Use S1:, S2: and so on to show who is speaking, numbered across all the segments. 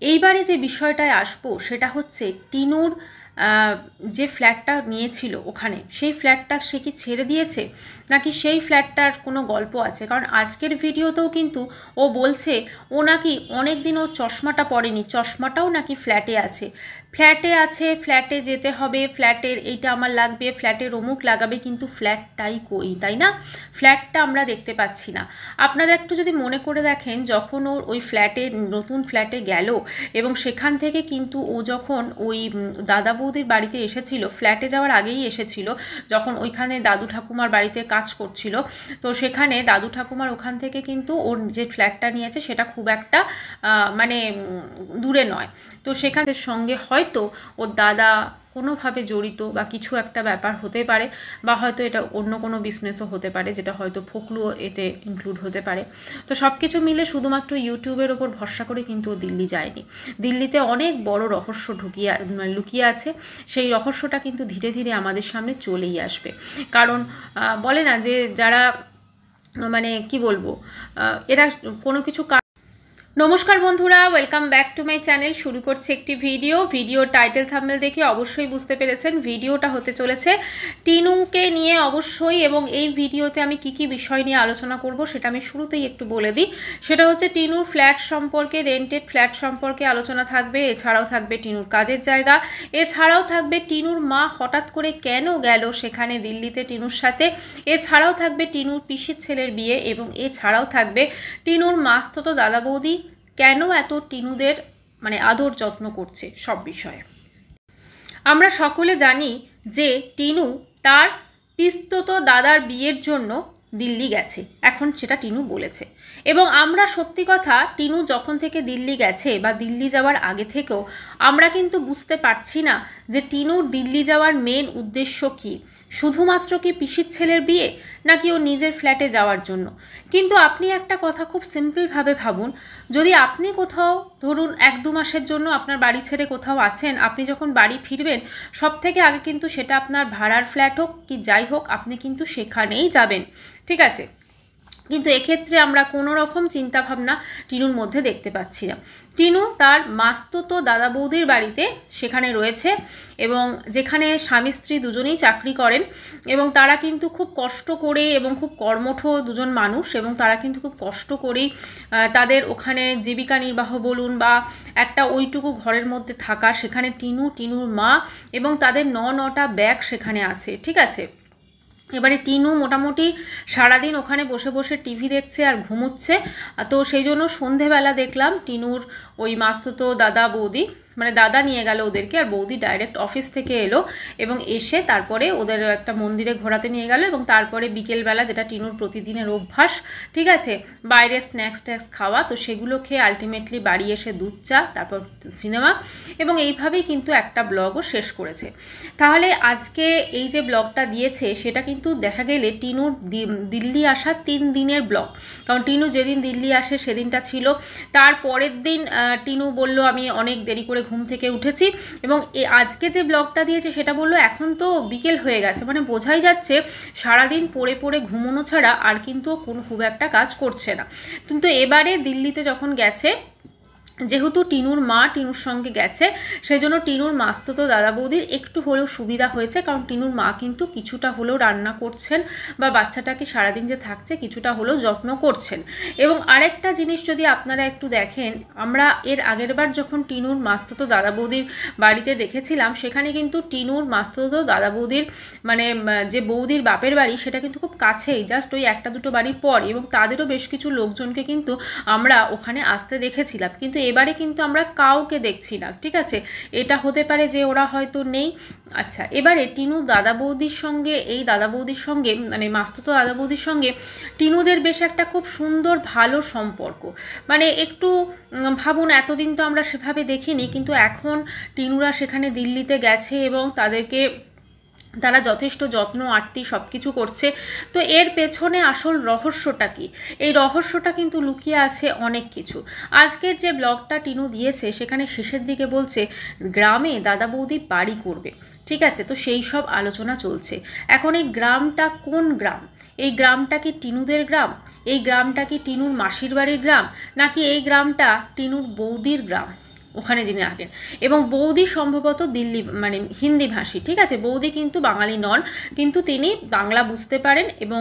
S1: এইবারে যে বিষয়টায় আসবো সেটা হচ্ছে টিনুর যে ফ্ল্যাটটা নিয়েছিল ওখানে, সেই ফ্ল্যাটটা সে কি ছেড়ে দিয়েছে নাকি সেই ফ্ল্যাটটার কোনো গল্প আছে? কারণ আজকের ভিডিওতেও কিন্তু ও বলছে ও নাকি অনেক দিন ও চশমাটা পরেনি, চশমাটাও নাকি ফ্ল্যাটে আছে, ফ্ল্যাটে যেতে হবে, ফ্ল্যাটের এইটা আমার লাগবে, ফ্ল্যাটের অমুক লাগাবে, কিন্তু ফ্ল্যাটটাই কই, তাই না? ফ্ল্যাটটা আমরা দেখতে পাচ্ছি না। আপনারা একটু যদি মনে করে দেখেন, যখন ওর ওই ফ্ল্যাটে, নতুন ফ্ল্যাটে গেল এবং সেখান থেকে কিন্তু ও যখন ওই দাদা বৌদির বাড়িতে এসেছিল, ফ্ল্যাটে যাওয়ার আগেই এসেছিল, যখন ওইখানে দাদু ঠাকুমার বাড়িতে কাজ করছিল, তো সেখানে দাদু ঠাকুমার ওখান থেকে কিন্তু ওর যে ফ্ল্যাটটা নিয়েছে সেটা খুব একটা মানে দূরে নয়। তো সেখানে সঙ্গে হয়তো ওর দাদা কোনোভাবে জড়িত বা কিছু একটা ব্যাপার হতে পারে, বা হয়তো এটা অন্য কোনো বিজনেসও হতে পারে, যেটা হয়তো ফকলুও এতে ইনক্লুড হতে পারে। তো সব কিছু মিলে শুধুমাত্র ইউটিউবের ওপর ভরসা করে কিন্তু ও দিল্লি যায়নি। দিল্লিতে অনেক বড় রহস্য লুকিয়ে আছে। সেই রহস্যটা কিন্তু ধীরে ধীরে আমাদের সামনে চলেই আসবে। কারণ বলে না যে যারা মানে কি বলবো, এরা কোনো কিছু নমস্কার বন্ধুরা, welcome back to my channel. শুরু করছে একটি ভিডিও টাইটেল থাম্বনেল দেখে অবশ্যই বুঝতে পেরেছেন ভিডিওটা হতে চলেছে টিনুকে নিয়ে অবশ্যই। এবং এই ভিডিওতে আমি কি বিষয় নিয়ে আলোচনা করব সেটা আমি শুরুতেই একটু বলে দিই। সেটা হচ্ছে টিনুর ফ্ল্যাট সম্পর্কে, রেন্টেড ফ্ল্যাট সম্পর্কে আলোচনা থাকবে। এছাড়াও থাকবে টিনুর কাজের জায়গা, এছাড়াও থাকবে টিনুর মা হঠাৎ করে কেন গেল সেখানে দিল্লিতে টিনুর সাথে, এছাড়াও থাকবে টিনুর পিসির ছেলের বিয়ে, এবং এছাড়াও থাকবে টিনুর মাস্তুতো দাদা বৌদি কেন এত টিনুদের মানে আদর যত্ন করছে, সব বিষয়ে। আমরা সকলে জানি যে টিনু তার পিস্তত দাদার বিয়ের জন্য দিল্লি গেছে, এখন সেটা টিনু বলেছে। এবং আমরা সত্যি কথা, টিনু যখন থেকে দিল্লি গেছে বা দিল্লি যাওয়ার আগে থেকেও আমরা কিন্তু বুঝতে পারছি না যে টিনুর দিল্লি যাওয়ার মেন উদ্দেশ্য কি, শুধুমাত্র কি পিসির ছেলের বিয়ে নাকি ও নিজের ফ্ল্যাটে যাওয়ার জন্য। কিন্তু আপনি একটা কথা খুব সিম্পলভাবে ভাবুন, যদি আপনি কোথাও ধরুন 1-2 মাসের জন্য আপনার বাড়ি ছেড়ে কোথাও আছেন, আপনি যখন বাড়ি ফিরবেন সব থেকে আগে কিন্তু সেটা আপনার ভাড়ার ফ্ল্যাট হোক কি যাই হোক, আপনি কিন্তু সেখানেই যাবেন, ঠিক আছে? কিন্তু এক্ষেত্রে আমরা কোনো রকম চিন্তাভাবনা টিনুর মধ্যে দেখতে পাচ্ছি না। টিনু তার মাস্তুতো দাদা বৌদির বাড়িতে সেখানে রয়েছে, এবং যেখানে স্বামী স্ত্রী দুজনেই চাকরি করেন, এবং তারা কিন্তু খুব কষ্ট করে এবং খুব কর্মঠ দুজন মানুষ, এবং তারা কিন্তু খুব কষ্ট করেই তাদের ওখানে জীবিকা নির্বাহ বলুন বা একটা ওইটুকু ঘরের মধ্যে থাকা, সেখানে টিনুর মা এবং তাদের 9টা ব্যাগ সেখানে আছে, ঠিক আছে? এবারে টিনু মোটামুটি সারাদিন ওখানে বসে বসে টিভি দেখছে আর ঘুমোচ্ছে। তো সেই জন্য সন্ধেবেলা দেখলাম টিনুর ওই মাস্তুতো দাদা বৌদি, মানে দাদা নিয়ে গেল ওদেরকে, আর বৌদি ডাইরেক্ট অফিস থেকে এলো এবং এসে তারপরে ওদের একটা মন্দিরে ঘোরাতে নিয়ে গেল, এবং তারপরে বিকেলবেলা, যেটা টিনুর প্রতিদিনের অভ্যাস, ঠিক আছে, বাইরে স্ন্যাক্স খাওয়া, তো সেগুলো খেয়ে আলটিমেটলি বাড়ি এসে দুধ চা, তারপর সিনেমা, এবং এইভাবেই কিন্তু একটা ব্লগও শেষ করেছে। তাহলে আজকে এই যে ব্লগটা দিয়েছে সেটা কিন্তু দেখা গেলে টিনুর দিল্লি আসা 3 দিনের ব্লগ। কারণ টিনু যেদিন দিল্লি আসে সেদিনটা ছিল, তার পরের দিন টিনু বলল আমি অনেক দেরি করে ঘুম থেকে উঠেছি, এবং আজকে যে ব্লগটা দিয়েছে সেটা বললো এখন তো বিকেল হয়ে গেছে, মানে বোঝাই যাচ্ছে সারাদিন পড়ে পড়ে ঘুমোনো ছাড়া আর কিন্তু কোনো খুব একটা কাজ করছে না। কিন্তু এবারে দিল্লিতে যখন গেছে, যেহেতু টিনুর মা টিনুর সঙ্গে গেছে, সেই জন্য টিনুর মাস্তুতো দাদা বৌদির একটু হলেও সুবিধা হয়েছে, কারণ টিনুর মা কিন্তু কিছুটা হলেও রান্না করছেন বা বাচ্চাটাকে সারাদিন যে থাকছে কিছুটা হলেও যত্ন করছেন। এবং আরেকটা জিনিস যদি আপনারা একটু দেখেন, আমরা এর আগের বার যখন টিনুর মাস্তুতো দাদা বৌদির বাড়িতে দেখেছিলাম, সেখানে কিন্তু টিনুর মাস্তুতো দাদা বৌদির মানে যে বৌদির বাপের বাড়ি সেটা কিন্তু খুব কাছেই, জাস্ট ওই 1-2 বাড়ির পর, এবং তাদেরও বেশ কিছু লোকজনকে কিন্তু আমরা ওখানে আসতে দেখেছিলাম। কিন্তু এবারে কিন্তু আমরা কাউকে দেখছি না, ঠিক আছে? এটা হতে পারে যে ওরা হয়তো নেই। আচ্ছা, এবারে টিনু দাদা বৌদির সঙ্গে, এই দাদা বৌদির সঙ্গে মানে মাস্তুতো দাদা বৌদির সঙ্গে টিনুদের বেশ একটা খুব সুন্দর ভালো সম্পর্ক। মানে একটু ভাবুন, এতদিন তো আমরা সেভাবে দেখিনি, কিন্তু এখন টিনুরা সেখানে দিল্লিতে গেছে এবং তারা যথেষ্ট যত্ন আত্তি সব কিছু করছে। তো এর পেছনে আসল রহস্যটা কি? এই রহস্যটা কিন্তু লুকিয়ে আছে অনেক কিছু। আজকের যে ব্লগটা টিনু দিয়েছে সেখানে শেষের দিকে বলছে গ্রামে দাদা বৌদি বাড়ি করবে, ঠিক আছে? তো সেই সব আলোচনা চলছে। এখন এই গ্রামটা কোন গ্রাম? এই গ্রামটা কি টিনুদের গ্রাম? এই গ্রামটা কি টিনুর মাসির বাড়ির গ্রাম? নাকি এই গ্রামটা টিনুর বৌদির গ্রাম? ওখানে যিনি থাকেন, এবং বৌদি সম্ভবত দিল্লি মানে হিন্দি ভাষী, ঠিক আছে। বৌদি কিন্তু বাঙালি নন, কিন্তু তিনি বাংলা বুঝতে পারেন এবং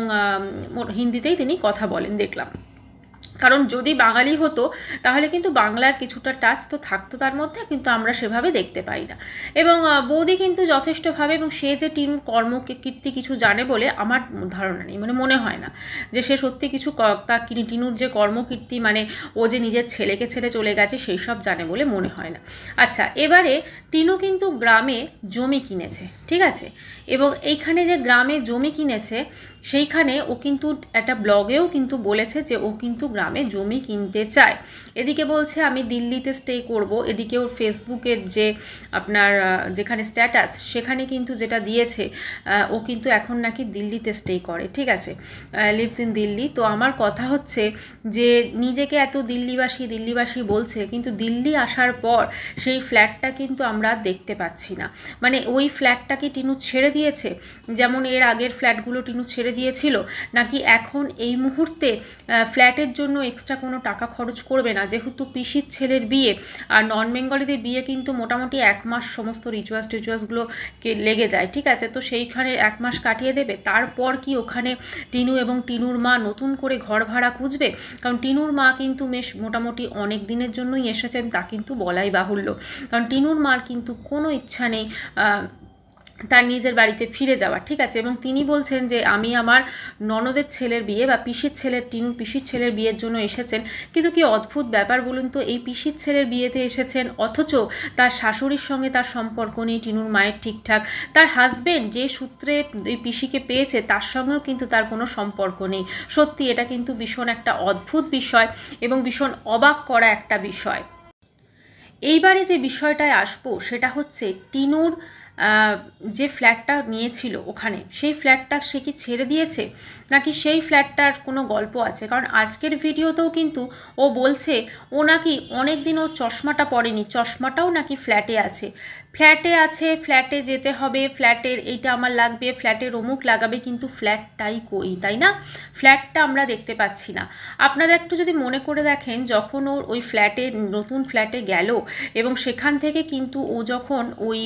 S1: হিন্দিতেই তিনি কথা বলেন দেখলাম। কারণ যদি বাঙালি হতো তাহলে কিন্তু বাংলার কিছুটা টাচ তো থাকতো তার মধ্যে, কিন্তু আমরা সেভাবে দেখতে পাই না। এবং বৌদি কিন্তু যথেষ্টভাবে, এবং সে যে টিম কর্মকীর্তি কিছু জানে বলে আমার ধারণা নেই, মানে মনে হয় না যে সে সত্যি কিছু তার টিনুর যে কর্মকীর্তি, মানে ও যে নিজের ছেলেকে ছেড়ে চলে গেছে সেই সব জানে বলে মনে হয় না। আচ্ছা, এবারে টিনু কিন্তু গ্রামে জমি কিনেছে, ঠিক আছে। এবং এইখানে যে গ্রামে জমি কিনেছে সেইখানে ও কিন্তু একটা ব্লগেও কিন্তু বলেছে যে ও কিন্তু গ্রামে জমি কিনতে চায়। এদিকে বলছে আমি দিল্লিতে স্টে করব, এদিকে ওর ফেসবুকের যে আপনার যেখানে স্ট্যাটাস সেখানে কিন্তু যেটা দিয়েছে ও কিন্তু এখন নাকি দিল্লিতে স্টে করে, ঠিক আছে, লিভস ইন দিল্লি। তো আমার কথা হচ্ছে যে নিজেকে এত দিল্লিবাসী বলছে, কিন্তু দিল্লি আসার পর সেই ফ্ল্যাটটা কিন্তু আমরা দেখতে পাচ্ছি না। মানে ওই ফ্ল্যাটটাকে টিনু ছেড়ে দিয়েছে যেমন এর আগের ফ্ল্যাটগুলো টিনু ছেড়ে দিয়েছিল, নাকি এখন এই মুহূর্তে ফ্ল্যাটের জন্য এক্সট্রা কোনো টাকা খরচ করবে না, যেহেতু পিসির ছেলের বিয়ে, আর নন বেঙ্গলিদের বিয়ে কিন্তু মোটামুটি 1 মাস সমস্ত রিচুয়ালসগুলো লেগে যায়, ঠিক আছে। তো সেইখানে 1 মাস কাটিয়ে দেবে, তারপর কি ওখানে টিনু এবং টিনুর মা নতুন করে ঘর ভাড়া খুঁজবে? কারণ টিনুর মা কিন্তু মোটামুটি অনেক দিনের জন্যই এসেছেন, তা কিন্তু বলাই বাহুল্য। কারণ টিনুর মার কিন্তু কোনো ইচ্ছা নেই তার নিজের বাড়িতে ফিরে যাওয়ার, ঠিক আছে। এবং তিনি বলছেন যে আমি আমার ননদের ছেলের বিয়ে বা টিনুর পিসির ছেলের বিয়ের জন্য এসেছেন। কিন্তু কি অদ্ভুত ব্যাপার বলুন তো, এই পিসির ছেলের বিয়েতে এসেছেন অথচ তার শাশুড়ির সঙ্গে তার সম্পর্ক নেই টিনুর মায়ের ঠিকঠাক, তার হাজবেন্ড যে সূত্রে এই পিসিকে পেয়েছে তার সঙ্গেও কিন্তু তার কোনো সম্পর্ক নেই। সত্যি এটা কিন্তু ভীষণ একটা অদ্ভুত বিষয় এবং ভীষণ অবাক করা একটা বিষয়। এইবারে যে বিষয়টায় আসবো সেটা হচ্ছে টিনুর যে ফ্ল্যাটটা নিয়েছিল ওখানে, সেই ফ্ল্যাটটা সে কি ছেড়ে দিয়েছে, নাকি সেই ফ্ল্যাটটার কোনো গল্প আছে? কারণ আজকের ভিডিওতেও কিন্তু ও বলছে ও নাকি অনেক দিন ও চশমাটা পরেনি, চশমাটাও নাকি ফ্ল্যাটে আছে, ফ্ল্যাটে যেতে হবে, ফ্ল্যাটের এইটা আমার লাগবে, ফ্ল্যাটের অমুক লাগাবে, কিন্তু ফ্ল্যাটটাই কই, তাই না? ফ্ল্যাটটা আমরা দেখতে পাচ্ছি না। আপনারা একটু যদি মনে করে দেখেন, যখন ওর ওই নতুন ফ্ল্যাটে গেল এবং সেখান থেকে কিন্তু ও যখন ওই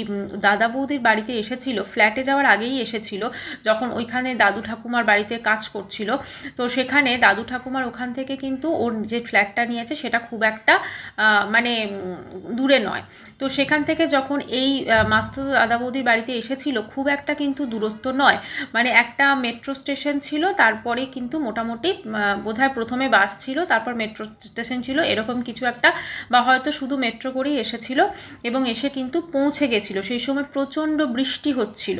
S1: দাদা বৌদির বাড়িতে এসেছিল, ফ্ল্যাটে যাওয়ার আগেই এসেছিল, যখন ওইখানে দাদু ঠাকুমার বাড়িতে কাজ করছিল, তো সেখানে দাদু ঠাকুমার ওখান থেকে কিন্তু ওর যে ফ্ল্যাটটা নিয়েছে সেটা খুব একটা মানে দূরে নয়। তো সেখান থেকে যখন এই মাস্তুত দাদা বৌদির বাড়িতে এসেছিল, খুব একটা কিন্তু দূরত্ব নয়, মানে একটা মেট্রো স্টেশন ছিল, তারপরে কিন্তু মোটামুটি বোধহয় প্রথমে বাস ছিল, তারপর মেট্রো স্টেশন ছিল, এরকম কিছু একটা, বা হয়তো শুধু মেট্রো করেই এসেছিল এবং এসে কিন্তু পৌঁছে গেছিল। সেই সময় প্রচণ্ড বৃষ্টি হচ্ছিল,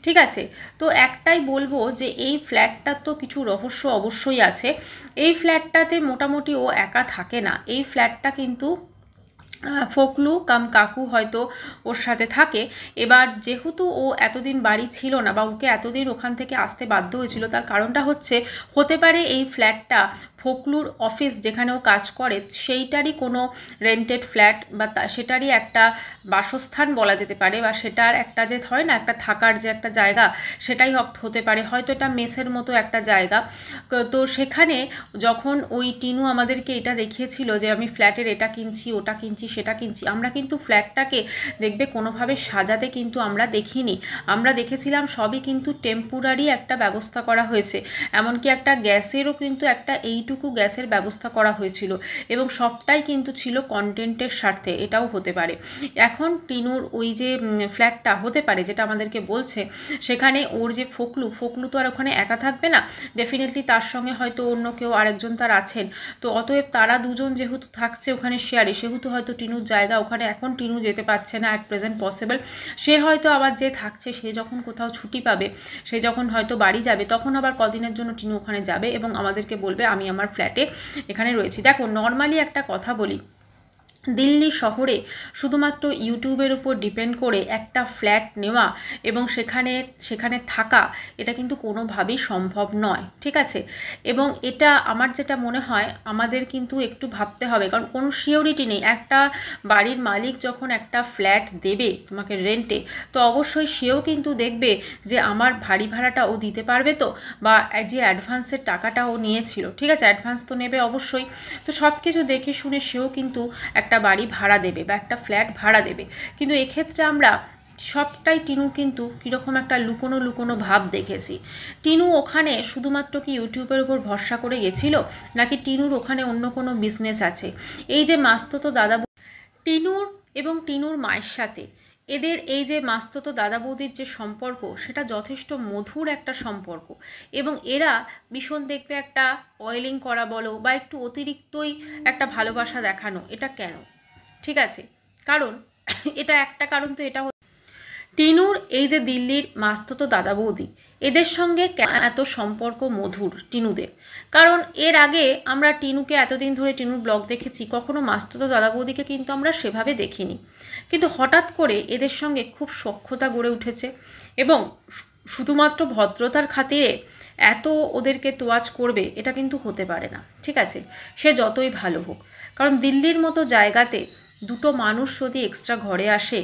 S1: ঠিক আছে। তো একটাই বলবো যে এই ফ্ল্যাটটার তো কিছু রহস্য অবশ্যই আছে। এই ফ্ল্যাটটাতে মোটামুটি ও একা থাকে না, এই ফ্ল্যাটটা কিন্তু ফকলু কাকু হয়তো ওর সাথে থাকে। এবার যেহেতু ও এতদিন বাড়ি ছিল না বা ওকে এতদিন ওখান থেকে আসতে বাধ্য হয়েছিল, তার কারণটা হতে পারে এই ফ্ল্যাটটা ফকলুর অফিস যেখানে ও কাজ করে সেইটারই কোনো রেন্টেড ফ্ল্যাট, বা সেটারই একটা বাসস্থান বলা যেতে পারে, বা সেটার একটা যে হয় না একটা থাকার যে একটা জায়গা, সেটাই হতে পারে, হয়তো এটা মেসের মতো একটা জায়গা। তো সেখানে যখন ওই টিনু আমাদেরকে এটা দেখিয়েছিল যে আমি ফ্ল্যাটের এটা কিনছি, ওটা কিনছি, সেটা কিনছি, আমরা কিন্তু ফ্ল্যাটটাকে দেখবে কোনোভাবে সাজাতে কিন্তু আমরা দেখিনি, আমরা দেখেছিলাম সবই কিন্তু টেম্পোরারি একটা ব্যবস্থা করা হয়েছে, এমনকি একটা গ্যাসেরও কিন্তু একটা এইটুকু গ্যাসের ব্যবস্থা করা হয়েছিল, এবং সবটাই কিন্তু ছিল কন্টেন্টের স্বার্থে। এটাও হতে পারে এখন টিনুর ওই যে ফ্ল্যাটটা হতে পারে যেটা আমাদেরকে বলছে, সেখানে ওর যে ফকলু তো আর ওখানে একা থাকবে না, ডেফিনেটলি তার সঙ্গে হয়তো অন্য কেউ আরেকজন তার আছেন। তো অতএব তারা দুজন যেহেতু থাকছে ওখানে শেয়ারে, সেহেতু হয়তো টিনুর জায়গা ওখানে এখন টিনু যেতে পারছে না অ্যাট প্রেজেন্ট পসিবল। সে হয়তো আবার যে থাকছে, সে যখন কোথাও ছুটি পাবে, সে যখন হয়তো বাড়ি যাবে, তখন আবার কদিনের জন্য টিনু ওখানে যাবে এবং আমাদেরকে বলবে আমি আমার ফ্ল্যাটে এখানে রয়েছি। দেখো, নর্মালি একটা কথা বলি, দিল্লি শহরে শুধুমাত্র ইউটিউবের উপর ডিপেন্ড করে একটা ফ্ল্যাট নেওয়া এবং সেখানে থাকা, এটা কিন্তু কোনোভাবেই সম্ভব নয়, ঠিক আছে। এবং এটা আমার যেটা মনে হয় আমাদের কিন্তু একটু ভাবতে হবে, কারণ কোনো সিওরিটি নেই। একটা বাড়ির মালিক যখন একটা ফ্ল্যাট দেবে তোমাকে রেন্টে, তো অবশ্যই সেও কিন্তু দেখবে যে আমার বাড়ি ভাড়াটা ও দিতে পারবে তো, বা যে অ্যাডভান্সের টাকাটা ও নিয়েছিল, ঠিক আছে, অ্যাডভান্স তো নেবে অবশ্যই। তো সব কিছু দেখে শুনে সেও কিন্তু একটা একটা বাড়ি ভাড়া দেবে বা একটা ফ্ল্যাট ভাড়া দেবে, কিন্তু এক্ষেত্রে আমরা সবটাই টিনুর কিন্তু কীরকম একটা লুকোনো লুকোনো ভাব দেখেছি। টিনু ওখানে শুধুমাত্র কি ইউটিউবের উপর ভরসা করে গেছিল, নাকি টিনুর ওখানে অন্য কোনো বিজনেস আছে? এই যে মাস্তুতো দাদা টিনুর এবং টিনুর মায়ের সাথে এদের এই যে মাস্তুতো দাদা বৌদির যে সম্পর্ক, সেটা যথেষ্ট মধুর একটা সম্পর্ক, এবং এরা ভীষণ দেখবে একটা অয়েলিং করা বলো বা একটু অতিরিক্তই একটা ভালোবাসা দেখানো, এটা কেন? ঠিক আছে, কারণ এটা একটা কারণ তো এটা টিনুর এই যে দিল্লির মাস্তুতো দাদা বৌদি, এদের সঙ্গে এত সম্পর্ক মধুর টিনুদের, কারণ এর আগে আমরা টিনুকে এতদিন ধরে টিনুর ব্লগ দেখেছি, কখনো মাস্তুতো দাদা বৌদিকে কিন্তু আমরা সেভাবে দেখিনি, কিন্তু হঠাৎ করে এদের সঙ্গে খুব সখ্যতা গড়ে উঠেছে, এবং শুধুমাত্র ভদ্রতার খাতিরে এত ওদেরকে তোয়াজ করবে এটা কিন্তু হতে পারে না। ঠিক আছে, সে যতই ভালো হোক, কারণ দিল্লির মতো জায়গাতে দুটো মানুষ যদি এক্সট্রা ঘরে আসে,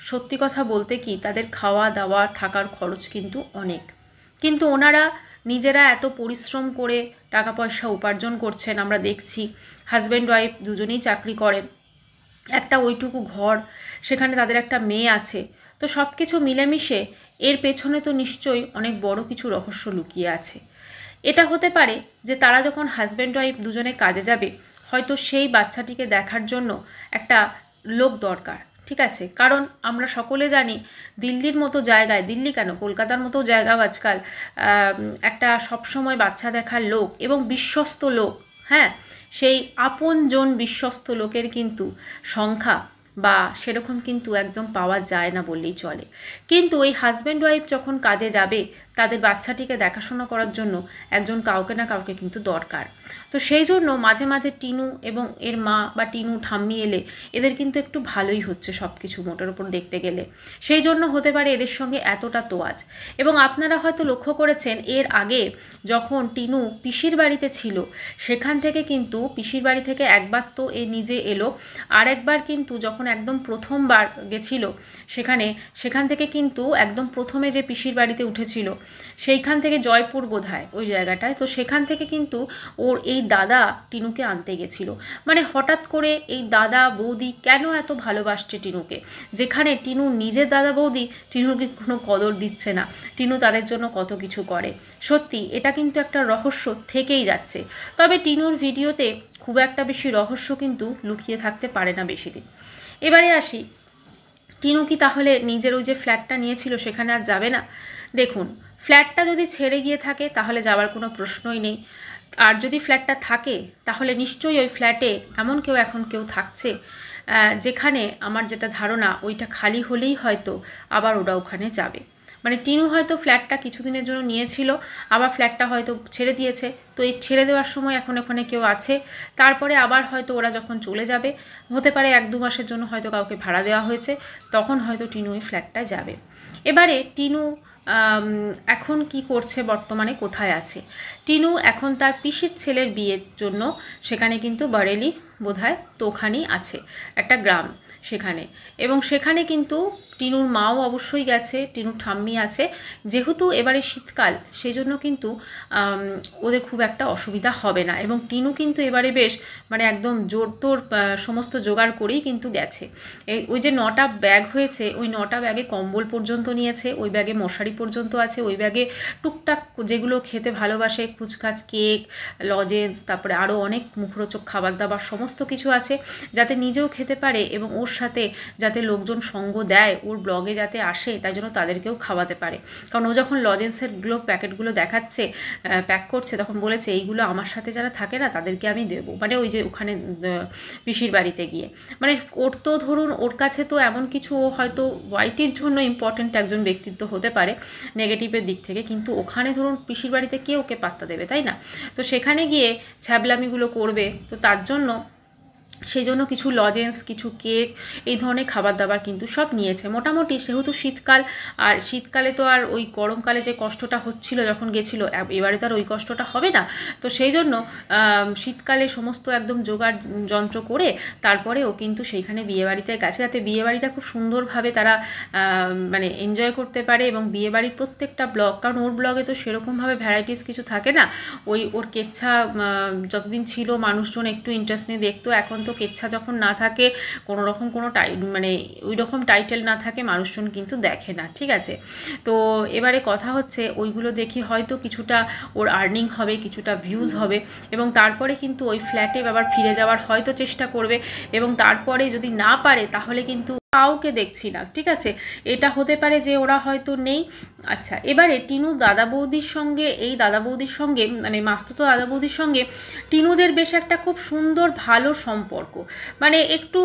S1: সত্যি কথা বলতে কি তাদের খাওয়া দাওয়া থাকার খরচ কিন্তু অনেক, কিন্তু ওনারা নিজেরা এত পরিশ্রম করে টাকা পয়সা উপার্জন করছেন, আমরা দেখছি হাজব্যান্ড ওয়াইফ দুজনেই চাকরি করেন, একটা ওইটুকু ঘর, সেখানে তাদের একটা মেয়ে আছে, তো সব কিছু মিলেমিশে এর পেছনে তো নিশ্চয়ই অনেক বড় কিছু রহস্য লুকিয়ে আছে। এটা হতে পারে যে তারা যখন হাজব্যান্ড ওয়াইফ দুজনে কাজে যাবে, হয়তো সেই বাচ্চাটিকে দেখার জন্য একটা লোক দরকার। ঠিক আছে, কারণ আমরা সকলে জানি দিল্লির মতো জায়গায়, দিল্লি কেন কলকাতার মতো জায়গাও আজকাল একটা সবসময় বাচ্চা দেখার লোক এবং বিশ্বস্ত লোক, হ্যাঁ, সেই আপনজন বিশ্বস্ত লোকের কিন্তু সংখ্যা বা সেরকম কিন্তু একদম পাওয়া যায় না বললেই চলে। কিন্তু ওই হাজব্যান্ড ওয়াইফ যখন কাজে যাবে, তাদের বাচ্চাটিকে দেখাশোনা করার জন্য একজন কাউকে না কাউকে কিন্তু দরকার। তো সেই জন্য মাঝে মাঝে টিনু এবং এর মা বা টিনু ঠাম্মি এলে এদের কিন্তু একটু ভালোই হচ্ছে সব কিছু মোটের ওপর দেখতে গেলে, সেই জন্য হতে পারে এদের সঙ্গে এতটা তোয়াজ। এবং আপনারা হয়তো লক্ষ্য করেছেন এর আগে যখন টিনু পিসির বাড়িতে ছিল, সেখান থেকে কিন্তু পিসির বাড়ি থেকে একবার তো এ নিজে এলো, আর একবার কিন্তু যখন একদম প্রথমবার গেছিল সেখান থেকে কিন্তু একদম প্রথমে যে পিসির বাড়িতে উঠেছিল সেইখান থেকে জয়পুর বোধহয় ওই জায়গাটায়, তো সেখান থেকে কিন্তু ওর এই দাদা টিনুকে আনতে গেছিল। মানে হঠাৎ করে এই দাদা বৌদি কেন এত ভালোবাসছে টিনুকে, যেখানে টিনু নিজের দাদা বৌদি টিনুকে কোনো কদর দিচ্ছে না, টিনু তাদের জন্য কত কিছু করে। সত্যি এটা কিন্তু একটা রহস্য থেকেই যাচ্ছে। তবে টিনুর ভিডিওতে খুব একটা বেশি রহস্য কিন্তু লুকিয়ে থাকতে পারে না বেশি দিন। এবারে আসি, টিনু কি তাহলে নিজের ওই যে ফ্ল্যাটটা নিয়েছিল সেখানে আর যাবে না? দেখুন, ফ্ল্যাটটা যদি ছেড়ে গিয়ে থাকে তাহলে যাওয়ার কোনো প্রশ্নই নেই, আর যদি ফ্ল্যাটটা থাকে তাহলে নিশ্চয়ই ওই ফ্ল্যাটে এমন কেউ থাকছে যেখানে আমার যেটা ধারণা ওইটা খালি হলেই হয়তো আবার ওরা ওখানে যাবে। মানে টিনু হয়তো ফ্ল্যাটটা কিছুদিনের জন্য নিয়েছিল, আবার ফ্ল্যাটটা হয়তো ছেড়ে দিয়েছে, তো এই ছেড়ে দেওয়ার সময় এখন ওখানে কেউ আছে, তারপরে আবার হয়তো ওরা যখন চলে যাবে, হতে পারে 1-2 মাসের জন্য হয়তো কাউকে ভাড়া দেওয়া হয়েছে, তখন হয়তো টিনু ওই ফ্ল্যাটটায় যাবে। এবারে টিনু এখন কি করছে, বর্তমানে কোথায় আছে? টিনু এখন তার পিসির ছেলের বিয়ের জন্য সেখানে কিন্তু বারেলি বোধহয়, তো ওখানেই আছে একটা গ্রাম সেখানে, এবং সেখানে কিন্তু টিনুর মাও অবশ্যই গেছে, টিনুর ঠাম্মি আছে, যেহেতু এবারে শীতকাল সেই জন্য কিন্তু ওদের খুব একটা অসুবিধা হবে না, এবং টিনু কিন্তু এবারে বেশ মানে একদম জোরতোর সমস্ত জোগাড় করেই কিন্তু গেছে। ওই যে 9টা ব্যাগ হয়েছে, ওই 9টা ব্যাগে কম্বল পর্যন্ত নিয়েছে, ওই ব্যাগে মশারি পর্যন্ত আছে, ওই ব্যাগে টুকটাক যেগুলো খেতে ভালোবাসে, কুচকাচ, কেক, লজেন্স, তারপরে আরও অনেক মুখরোচক খাবার দাবার সমস্ত কিছু আছে, যাতে নিজেও খেতে পারে এবং ওর সাথে যাতে লোকজন সঙ্গ দেয়, ওর ব্লগে যাতে আসে, তাই জন্য তাদেরকেও খাওয়াতে পারে। কারণ ও যখন লজেন্সেরগুলো প্যাকেটগুলো দেখাচ্ছে, প্যাক করছে, তখন বলেছে এইগুলো আমার সাথে যারা থাকে না তাদেরকে আমি দেবো, মানে ওই যে ওখানে পিসির বাড়িতে গিয়ে, মানে ওর তো ধরুন ওর কাছে তো এমন কিছু, ও হয়তো ওয়াইটির জন্য ইম্পর্টেন্ট একজন ব্যক্তিত্ব হতে পারে নেগেটিভের দিক থেকে, কিন্তু ওখানে ধরুন পিসির বাড়িতে কে ওকে পাত্তা দেবে, তাই না? তো সেখানে গিয়ে ছ্যাবলামিগুলো করবে, তো তার জন্য সেই জন্য কিছু লজেন্স, কিছু কেক, এই ধরনের খাবার দাবার কিন্তু সব নিয়েছে মোটামুটি। সেহেতু শীতকাল, আর শীতকালে তো আর ওই গরমকালে যে কষ্টটা হচ্ছিল যখন গেছিল, এবারে তো আর ওই কষ্টটা হবে না, তো সেই জন্য শীতকালে সমস্ত একদম জোগাড় যন্ত্র করে তারপরে ও কিন্তু সেইখানে বিয়েবাড়িতে গেছে, যাতে বিয়েবাড়িটা খুব সুন্দরভাবে তারা মানে এনজয় করতে পারে, এবং বিয়েবাড়ির প্রত্যেকটা ব্লগ, কারণ ওর ব্লগে তো সেরকমভাবে ভ্যারাইটিস কিছু থাকে না, ওর কেচ্ছা যতদিন ছিল মানুষজন একটু ইন্টারেস্ট নিয়ে দেখতো, এখন তো কেচ্ছা যখন না থাকে, কোনো রকম কোনো মানে ওই রকম টাইটেল না থাকে, মানুষজন কিন্তু দেখে না, ঠিক আছে। তো এবারে কথা হচ্ছে ওইগুলো দেখে হয়তো কিছুটা ওর আর্নিং হবে, কিছুটা ভিউজ হবে, এবং তারপরে কিন্তু ওই ফ্ল্যাটে আবার ফিরে যাওয়ার হয়তো চেষ্টা করবে, এবং তারপরে যদি না পারে তাহলে কিন্তু কাউকে দেখছি না, ঠিক আছে। এটা হতে পারে যে ওরা হয়তো নেই। আচ্ছা, এবারে টিনু দাদা বৌদির সঙ্গে, এই দাদা বৌদির সঙ্গে মানে মাস্তুতো দাদা বৌদির সঙ্গে টিনুদের বেশ একটা খুব সুন্দর ভালো সম্পর্ক। মানে একটু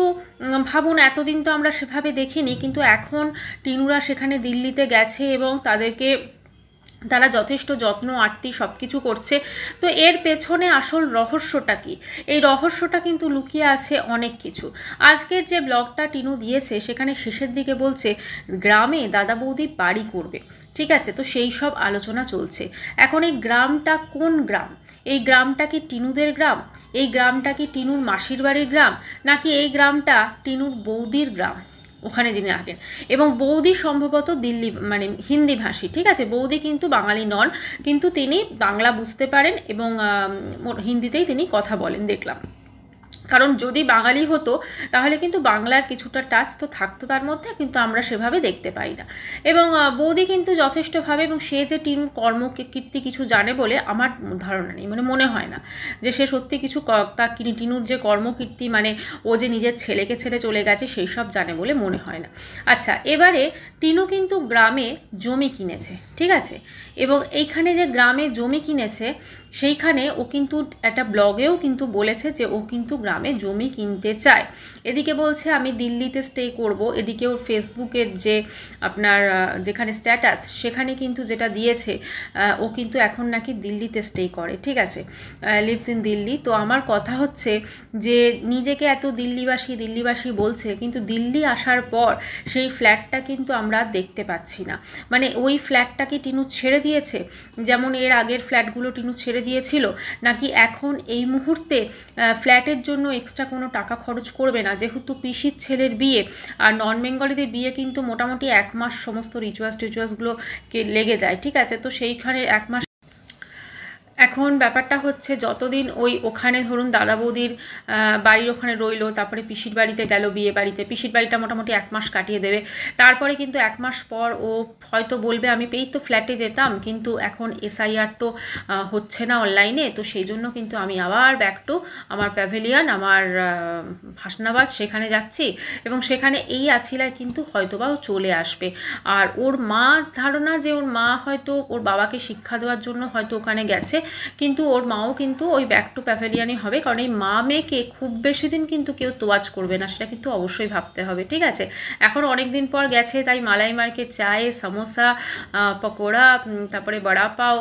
S1: ভাবুন, এতদিন তো আমরা সেভাবে দেখিনি, কিন্তু এখন টিনুরা সেখানে দিল্লিতে গেছে এবং তারা যথেষ্ট যত্ন আত্তি সব কিছু করছে। তো এর পেছনে আসল রহস্যটা কি? এই রহস্যটা কিন্তু লুকিয়ে আছে অনেক কিছু। আজকের যে ব্লগটা টিনু দিয়েছে সেখানে শেষের দিকে বলছে গ্রামে দাদা বৌদি বাড়ি করবে, ঠিক আছে। তো সেই সব আলোচনা চলছে। এখন এই গ্রামটা কোন গ্রাম? এই গ্রামটা কি টিনুদের গ্রাম? এই গ্রামটা কি টিনুর মাসির বাড়ির গ্রাম? নাকি এই গ্রামটা টিনুর বৌদির গ্রাম ওখানে যিনি আছেন? এবং বৌদি সম্ভবত দিল্লি মানে হিন্দি ভাষী, ঠিক আছে। বৌদি কিন্তু বাঙালি নন, কিন্তু তিনি বাংলা বুঝতে পারেন এবং হিন্দিতেই তিনি কথা বলেন দেখলাম। কারণ যদি বাঙালি হতো তাহলে কিন্তু বাংলার কিছুটা টাচ তো থাকতো তার মধ্যে, কিন্তু আমরা সেভাবে দেখতে পাই না। এবং বৌদি কিন্তু যথেষ্টভাবে, এবং সে যে টিম কর্মকীর্তি কিছু জানে বলে আমার ধারণা নেই, মানে মনে হয় না যে সে সত্যি কিছু তার টিনুর যে কর্মকীর্তি, মানে ও যে নিজের ছেলেকে ছেড়ে চলে গেছে সেই সব জানে বলে মনে হয় না। আচ্ছা, এবারে টিনু কিন্তু গ্রামে জমি কিনেছে, ঠিক আছে। এবং এইখানে যে গ্রামে জমি কিনেছে সেইখানে ও কিন্তু একটা ব্লগেও কিন্তু বলেছে যে ও কিন্তু গ্রামে জমি কিনতে চায়। এদিকে বলছে আমি দিল্লিতে স্টে করব, এদিকে ওর ফেসবুকের যে আপনার যেখানে স্ট্যাটাস সেখানে কিন্তু যেটা দিয়েছে ও কিন্তু এখন নাকি দিল্লিতে স্টে করে, ঠিক আছে, লিভস ইন দিল্লি। তো আমার কথা হচ্ছে যে নিজেকে এত দিল্লিবাসী বলছে, কিন্তু দিল্লি আসার পর সেই ফ্ল্যাটটা কিন্তু আমরা দেখতে পাচ্ছি না। মানে ওই ফ্ল্যাটটা কি টিনু ছেড়ে দিয়েছে, যেমন এর আগের ফ্ল্যাটগুলো টিনু ছেড়ে দিয়েছিল, নাকি এখন এই মুহূর্তে ফ্ল্যাটের জন্য এক্সট্রা কোনো টাকা খরচ করবে না, যেহেতু পিসির ছেলের বিয়ে, আর নন বেঙ্গলিদের বিয়ে কিন্তু মোটামুটি 1 মাস সমস্ত রিচুয়ালসগুলোকে লেগে যায়, ঠিক আছে। তো সেইখানে 1 মাস এখন ব্যাপারটা হচ্ছে যতদিন ওখানে ধরুন দাদা বৌদির বাড়ির ওখানে রইলো, তারপরে পিসির বাড়িতে গেল বিয়ে বাড়িতে, পিসির বাড়িটা মোটামুটি 1 মাস কাটিয়ে দেবে, তারপরে কিন্তু 1 মাস পর ও হয়তো বলবে আমি পেয়েই তো ফ্ল্যাটে যেতাম, কিন্তু এখন SIR তো হচ্ছে না অনলাইনে, তো সেই জন্য কিন্তু আমি আবার ব্যাক টু আমার প্যাভিলিয়ন, আমার হাসনাবাদ সেখানে যাচ্ছি, এবং সেখানে এই আছিলায় কিন্তু হয়তোবা ও চলে আসবে। আর ওর মার ধারণা যে ওর মা হয়তো ওর বাবাকে শিক্ষা দেওয়ার জন্য হয়তো ওখানে গেছে, কিন্তু ওর মাও কিন্তু ওই ব্যাক টু প্যাভিলিয়নই হবে, কারণ এই মা মেয়েকে খুব বেশি দিন কিন্তু কেউ তোয়াজ করবে না, সেটা কিন্তু অবশ্যই ভাবতে হবে, ঠিক আছে। এখন অনেক দিন পর গেছে, তাই মালাই মার্কে চায়ে সমোসা, পকোড়া, তারপরে বড়া পাও,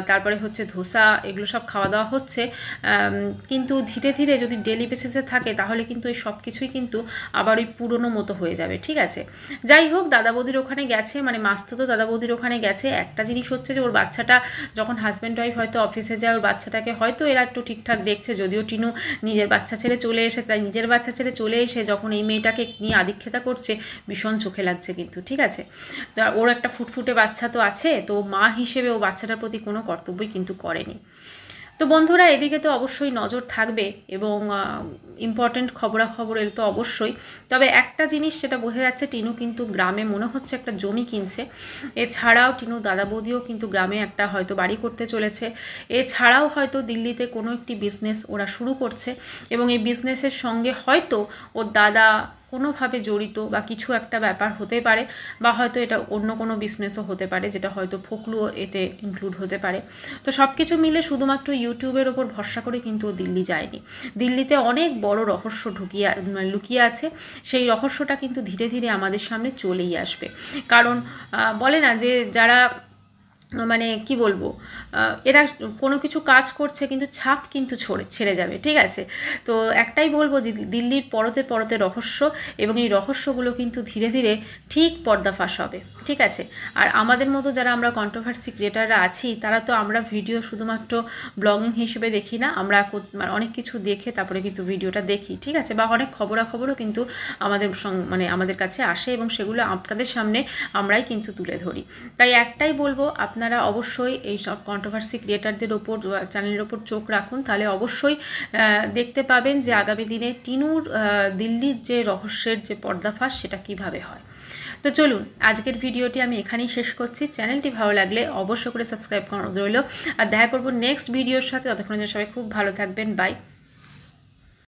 S1: তারপরে হচ্ছে ধোসা, এগুলো সব খাওয়া দাওয়া হচ্ছে। কিন্তু ধীরে ধীরে যদি ডেলি বেসিসে থাকে তাহলে কিন্তু এই সব কিছুই কিন্তু আবার ওই পুরনো মতো হয়ে যাবে, ঠিক আছে। যাই হোক, দাদা বৌদির ওখানে গেছে, মানে মাস্তুতো দাদা বৌদির ওখানে গেছে। একটা জিনিস হচ্ছে যে ওর বাচ্চাটা যখন হাজব্যান্ড ওয়াইফ হয়তো অফিসে যায়, ওর বাচ্চাটাকে হয়তো এরা একটু ঠিকঠাক দেখছে, যদিও টিনু নিজের বাচ্চা ছেড়ে চলে এসে, তাই নিজের বাচ্চা ছেড়ে চলে এসে যখন এই মেয়েটাকে নিয়ে আদিক্ষেতা করছে ভীষণ চোখে লাগছে কিন্তু, ঠিক আছে। তো ওর একটা ফুটফুটে বাচ্চা তো আছে, তো মা হিসেবে ও বাচ্চাটার প্রতি কোনো কর্তব্যই কিন্তু করেনি। তো বন্ধুরা, এদিকে তো অবশ্যই নজর থাকবে, এবং ইম্পর্টেন্ট খবরাখবর এর তো অবশ্যই। তবে একটা জিনিস যেটা বোঝা যাচ্ছে, টিনু কিন্তু গ্রামে মনে হচ্ছে একটা জমি কিনছে। এছাড়াও টিনু দাদা বৌদিও কিন্তু গ্রামে একটা হয়তো বাড়ি করতে চলেছে। এছাড়াও হয়তো দিল্লিতে কোনো একটি বিজনেস ওরা শুরু করছে, এবং এই বিজনেসের সঙ্গে হয়তো ওর দাদা কোনোভাবে জড়িত বা কিছু একটা ব্যাপার হতে পারে, বা হয়তো এটা অন্য কোনো বিজনেসও হতে পারে, যেটা হয়তো ফোকলুও এতে ইনক্লুড হতে পারে। তো সব কিছু মিলে শুধুমাত্র ইউটিউবের ওপর ভরসা করে কিন্তু ও দিল্লি যায়নি। দিল্লিতে অনেক বড় রহস্য লুকিয়ে আছে। সেই রহস্যটা কিন্তু ধীরে ধীরে আমাদের সামনে চলেই আসবে। কারণ বলে না যে যারা মানে কি বলবো, এরা কোনো কিছু কাজ করছে কিন্তু ছাপ কিন্তু ছেড়ে যাবে, ঠিক আছে। তো একটাই বলবো যে দিল্লির পরতে পরতে রহস্য, এবং এই রহস্যগুলো কিন্তু ধীরে ধীরে ঠিক পর্দাফাশ হবে, ঠিক আছে। আর আমাদের মতো যারা আমরা কন্ট্রোভার্সি ক্রিয়েটাররা আছি, তারা তো আমরা ভিডিও শুধুমাত্র ব্লগিং হিসেবে দেখি না, আমরা অনেক কিছু দেখে তারপরে কিন্তু ভিডিওটা দেখি, ঠিক আছে। বা অনেক খবরাখবরও কিন্তু আমাদের কাছে আসে, এবং সেগুলো আপনাদের সামনে আমরাই কিন্তু তুলে ধরি। তাই একটাই বলবো, আপনারা অবশ্যই এই সব কন্ট্রোভার্সি ক্রিয়েটারদের ওপর চ্যানেলের ওপর চোখ রাখুন, তাহলে অবশ্যই দেখতে পাবেন যে আগামী দিনে টিনুর দিল্লির যে রহস্যের যে পর্দাফাশ সেটা কিভাবে হয়। তো চলুন আজকের ভিডিওটি আমি এখানেই শেষ করছি। চ্যানেলটি ভালো লাগলে অবশ্যই করে সাবস্ক্রাইব করা রইল, আর দেখা করব নেক্সট ভিডিওর সাথে। ততক্ষণ সবাই খুব ভালো থাকবেন। বাই।